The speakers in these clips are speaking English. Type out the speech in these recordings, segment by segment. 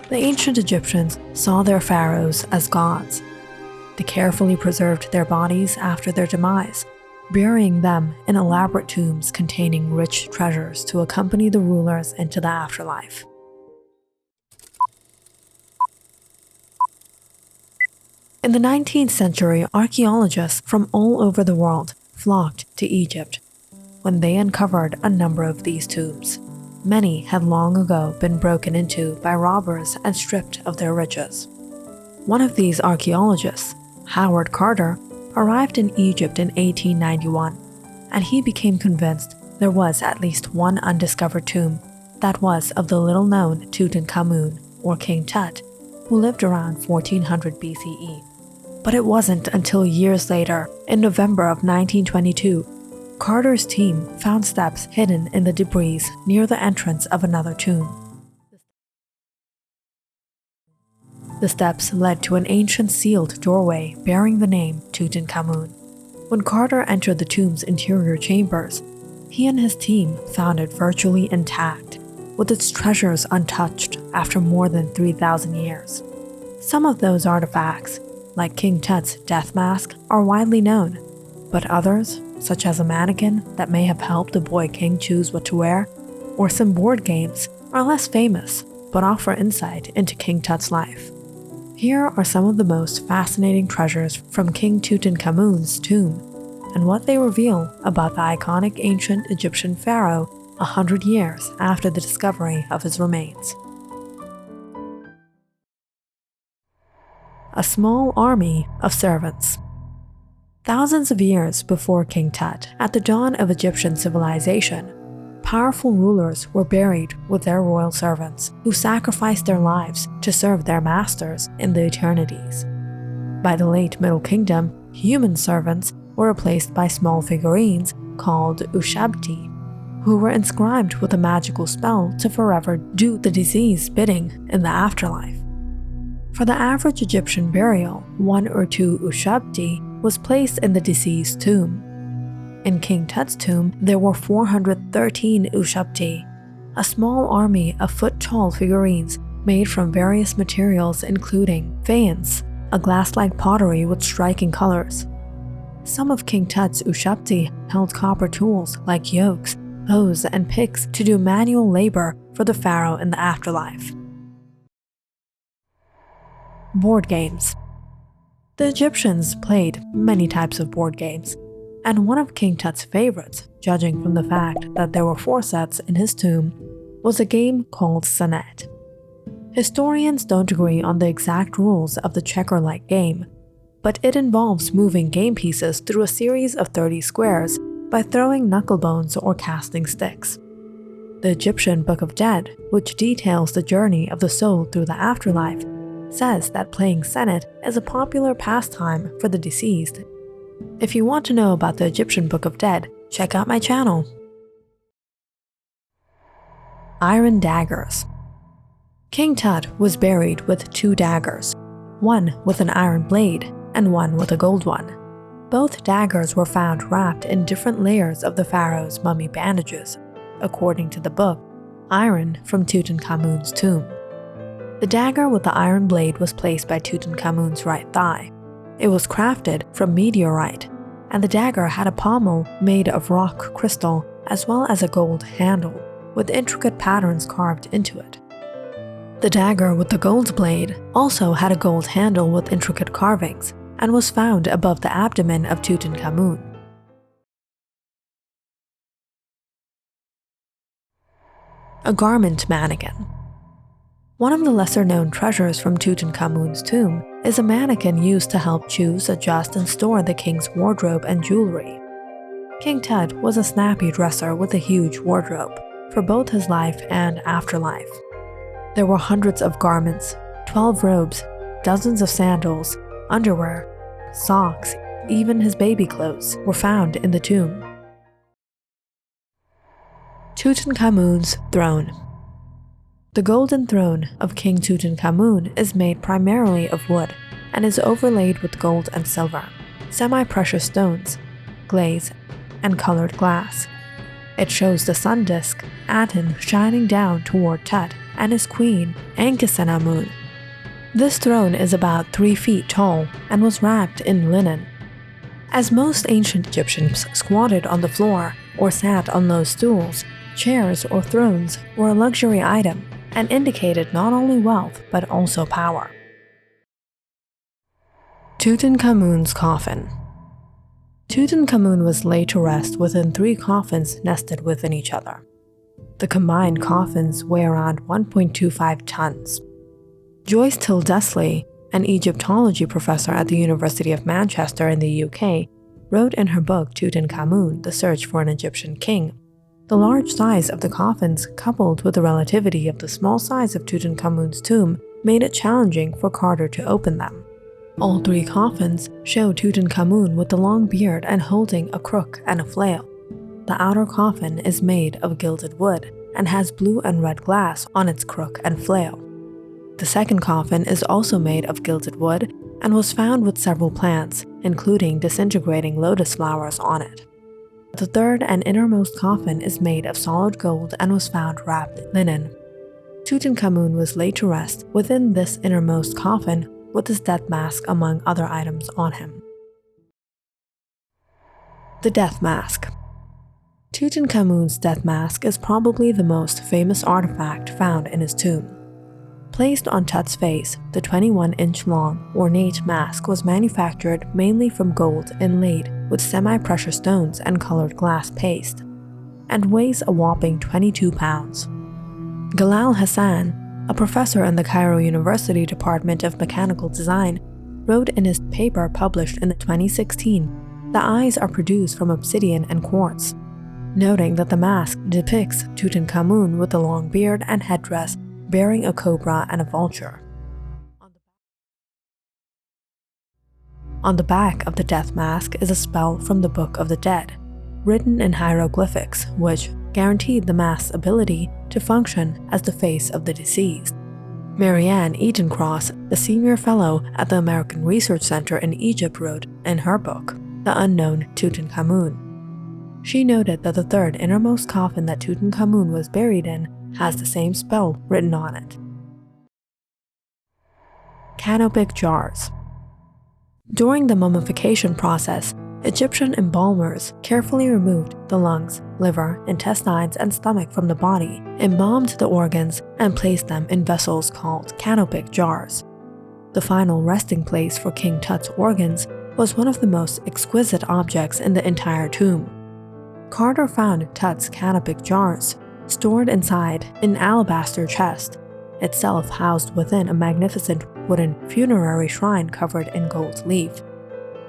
The ancient Egyptians saw their pharaohs as gods. They carefully preserved their bodies after their demise, burying them in elaborate tombs containing rich treasures to accompany the rulers into the afterlife. In the 19th century, archaeologists from all over the world flocked to Egypt when they uncovered a number of these tombs. Many had long ago been broken into by robbers and stripped of their riches. One of these archaeologists, Howard Carter, arrived in Egypt in 1891, and he became convinced there was at least one undiscovered tomb that was of the little-known Tutankhamun, or King Tut, who lived around 1400 BCE. But it wasn't until years later, in November of 1922, Carter's team found steps hidden in the debris near the entrance of another tomb. The steps led to an ancient sealed doorway bearing the name Tutankhamun. When Carter entered the tomb's interior chambers, he and his team found it virtually intact, with its treasures untouched after more than 3,000 years. Some of those artifacts, like King Tut's death mask, are widely known, but others, such as a mannequin that may have helped the boy king choose what to wear, or some board games, are less famous but offer insight into King Tut's life. Here are some of the most fascinating treasures from King Tutankhamun's tomb, and what they reveal about the iconic ancient Egyptian pharaoh 100 years after the discovery of his remains. A small army of servants. Thousands of years before King Tut, at the dawn of Egyptian civilization, powerful rulers were buried with their royal servants, who sacrificed their lives to serve their masters in the eternities. By the late Middle Kingdom, human servants were replaced by small figurines called Ushabti, who were inscribed with a magical spell to forever do the deceased's bidding in the afterlife. For the average Egyptian burial, 1 or 2 Ushabti was placed in the deceased's tomb. In King Tut's tomb, there were 413 Ushabti, a small army of foot-tall figurines made from various materials including faience, a glass-like pottery with striking colors. Some of King Tut's Ushabti held copper tools like yokes, hoes, and picks to do manual labor for the pharaoh in the afterlife. Board games. The Egyptians played many types of board games, and one of King Tut's favorites, judging from the fact that there were 4 sets in his tomb, was a game called Senet. Historians don't agree on the exact rules of the checker-like game, but it involves moving game pieces through a series of 30 squares by throwing knucklebones or casting sticks. The Egyptian Book of Dead, which details the journey of the soul through the afterlife, says that playing Senet is a popular pastime for the deceased. If you want to know about the Egyptian Book of Dead, check out my channel. Iron daggers. King Tut was buried with 2 daggers, one with an iron blade and one with a gold one. Both daggers were found wrapped in different layers of the pharaoh's mummy bandages, according to the book, Iron from Tutankhamun's tomb. The dagger with the iron blade was placed by Tutankhamun's right thigh. It was crafted from meteorite, and the dagger had a pommel made of rock crystal as well as a gold handle, with intricate patterns carved into it. The dagger with the gold blade also had a gold handle with intricate carvings, and was found above the abdomen of Tutankhamun. A garment mannequin. One of the lesser-known treasures from Tutankhamun's tomb is a mannequin used to help choose, adjust, and store the king's wardrobe and jewelry. King Tut was a snappy dresser with a huge wardrobe for both his life and afterlife. There were hundreds of garments, 12 robes, dozens of sandals, underwear, socks, even his baby clothes were found in the tomb. Tutankhamun's throne. The golden throne of King Tutankhamun is made primarily of wood and is overlaid with gold and silver, semi-precious stones, glaze, and colored glass. It shows the sun disk, Aten, shining down toward Tut and his queen, Tutankhamun. This throne is about 3 feet tall and was wrapped in linen. As most ancient Egyptians squatted on the floor or sat on low stools, chairs or thrones were a luxury item and indicated not only wealth but also power. Tutankhamun's coffin. Tutankhamun was laid to rest within 3 coffins nested within each other. The combined coffins weigh around 1.25 tons. Joyce Tildesley, an Egyptology professor at the University of Manchester in the UK, wrote in her book Tutankhamun, The Search for an Egyptian King, the large size of the coffins coupled with the relativity of the small size of Tutankhamun's tomb made it challenging for Carter to open them. All 3 coffins show Tutankhamun with the long beard and holding a crook and a flail. The outer coffin is made of gilded wood and has blue and red glass on its crook and flail. The second coffin is also made of gilded wood and was found with several plants, including disintegrating lotus flowers on it. The third and innermost coffin is made of solid gold and was found wrapped in linen. Tutankhamun was laid to rest within this innermost coffin with his death mask among other items on him. The death mask. Tutankhamun's death mask is probably the most famous artifact found in his tomb. Placed on Tut's face, the 21-inch-long, ornate mask was manufactured mainly from gold inlaid with semi-precious stones and colored glass paste, and weighs a whopping 22 pounds. Galal Hassan, a professor in the Cairo University Department of Mechanical Design, wrote in his paper published in 2016, the eyes are produced from obsidian and quartz, noting that the mask depicts Tutankhamun with a long beard and headdress bearing a cobra and a vulture. On the back of the death mask is a spell from the Book of the Dead, written in hieroglyphics, which guaranteed the mask's ability to function as the face of the deceased. Marianne Edencross, the senior fellow at the American Research Center in Egypt, wrote in her book, The Unknown Tutankhamun. She noted that the third innermost coffin that Tutankhamun was buried in has the same spell written on it. Canopic jars. During the mummification process, Egyptian embalmers carefully removed the lungs, liver, intestines, and stomach from the body, embalmed the organs, and placed them in vessels called canopic jars. The final resting place for King Tut's organs was one of the most exquisite objects in the entire tomb. Carter found Tut's canopic jars, stored inside an alabaster chest, itself housed within a magnificent wooden funerary shrine covered in gold leaf.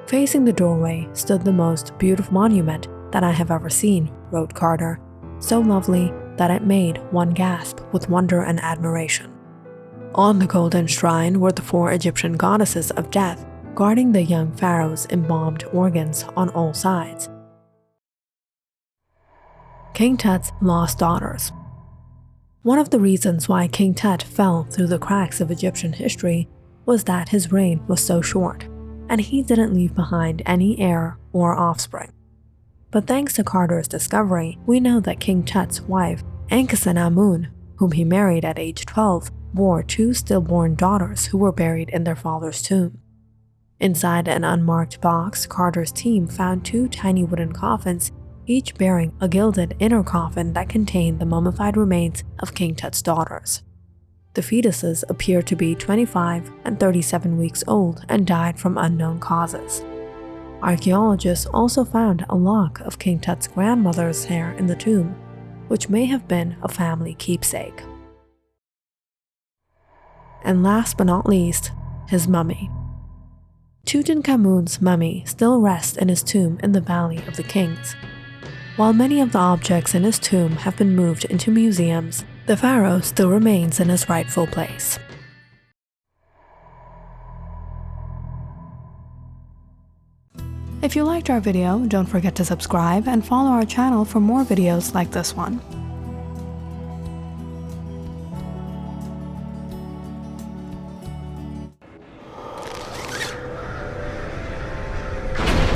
Facing the doorway stood the most beautiful monument that I have ever seen, wrote Carter, so lovely that it made one gasp with wonder and admiration. On the golden shrine were the 4 Egyptian goddesses of death, guarding the young pharaoh's embalmed organs on all sides. King Tut's lost daughters. One of the reasons why King Tut fell through the cracks of Egyptian history was that his reign was so short, and he didn't leave behind any heir or offspring. But thanks to Carter's discovery, we know that King Tut's wife, Tutankhamun, whom he married at age 12, bore 2 stillborn daughters who were buried in their father's tomb. Inside an unmarked box, Carter's team found 2 tiny wooden coffins, each bearing a gilded inner coffin that contained the mummified remains of King Tut's daughters. The fetuses appear to be 25 and 37 weeks old and died from unknown causes. Archaeologists also found a lock of King Tut's grandmother's hair in the tomb, which may have been a family keepsake. And last but not least, his mummy. Tutankhamun's mummy still rests in his tomb in the Valley of the Kings. While many of the objects in his tomb have been moved into museums, the pharaoh still remains in his rightful place. If you liked our video, don't forget to subscribe and follow our channel for more videos like this one.